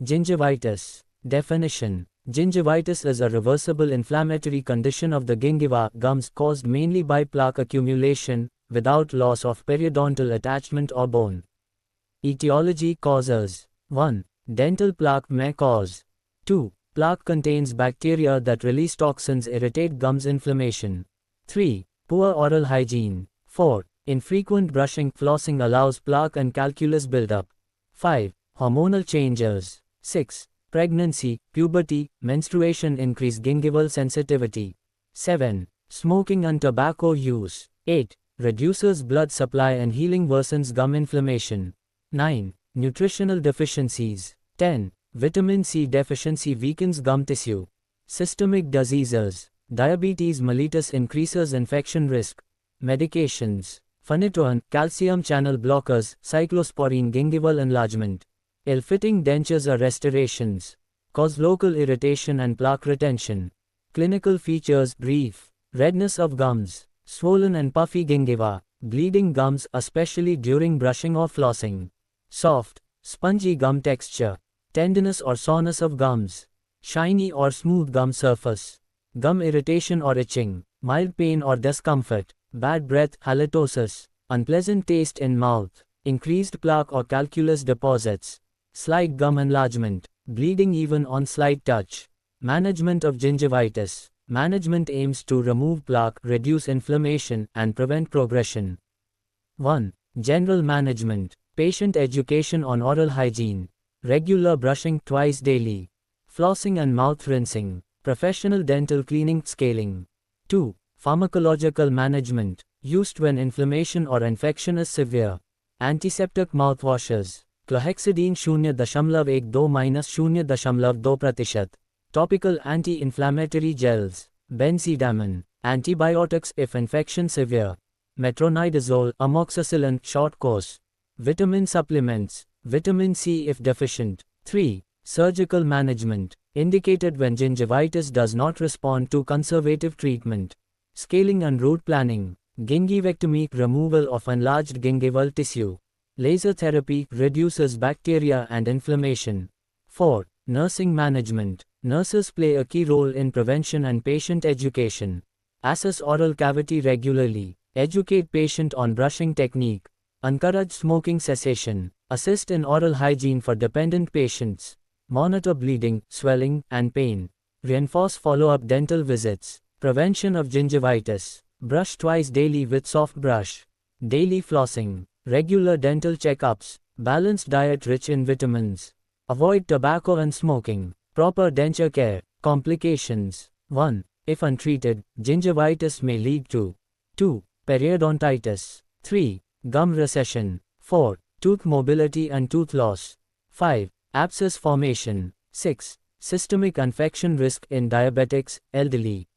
Gingivitis. Definition. Gingivitis is a reversible inflammatory condition of the gingiva gums caused mainly by plaque accumulation, without loss of periodontal attachment or bone. Etiology. Causes. 1. Dental plaque may cause. 2. Plaque contains bacteria that release toxins, irritate gums, inflammation. 3. Poor oral hygiene. 4. Infrequent brushing, flossing allows plaque and calculus buildup. 5. Hormonal changes. 6. Pregnancy, puberty, menstruation increase gingival sensitivity. 7. Smoking and tobacco use. 8. Reduces blood supply and healing, worsens gum inflammation. 9. Nutritional deficiencies. 10. Vitamin C deficiency weakens gum tissue. Systemic diseases. Diabetes mellitus increases infection risk. Medications. Phenytoin, calcium channel blockers, cyclosporine gingival enlargement. Ill-fitting dentures or restorations. Cause local irritation and plaque retention. Clinical features. Brief. Redness of gums. Swollen and puffy gingiva. Bleeding gums, especially during brushing or flossing. Soft, spongy gum texture. Tenderness or soreness of gums. Shiny or smooth gum surface. Gum irritation or itching. Mild pain or discomfort. Bad breath, halitosis. Unpleasant taste in mouth. Increased plaque or calculus deposits. Slight gum enlargement. Bleeding even on slight touch. Management of gingivitis. Management aims to remove plaque, reduce inflammation, and prevent progression. 1. General management. Patient education on oral hygiene. Regular brushing twice daily. Flossing and mouth rinsing. Professional dental cleaning, scaling. 2. Pharmacological management. Used when inflammation or infection is severe. Antiseptic mouthwashes. Clohexidine 0.12-0.2%. Topical anti-inflammatory gels. Benzidamine. Antibiotics if infection severe. Metronidazole, amoxicillin, short course. Vitamin supplements. Vitamin C if deficient. 3. Surgical management. Indicated when gingivitis does not respond to conservative treatment. Scaling and root planning. Gingivectomy, removal of enlarged gingival tissue. Laser therapy reduces bacteria and inflammation. 4. Nursing management. Nurses play a key role in prevention and patient education. Assess oral cavity regularly. Educate patient on brushing technique. Encourage smoking cessation. Assist in oral hygiene for dependent patients. Monitor bleeding, swelling, and pain. Reinforce follow-up dental visits. Prevention of gingivitis. Brush twice daily with soft brush. Daily flossing. Regular dental checkups. Balanced diet rich in vitamins. Avoid tobacco and smoking. Proper denture care. Complications. 1. If untreated, gingivitis may lead to 2. Periodontitis. 3. Gum recession. 4. Tooth mobility and tooth loss. 5. Abscess formation. 6. Systemic infection risk in diabetics, elderly.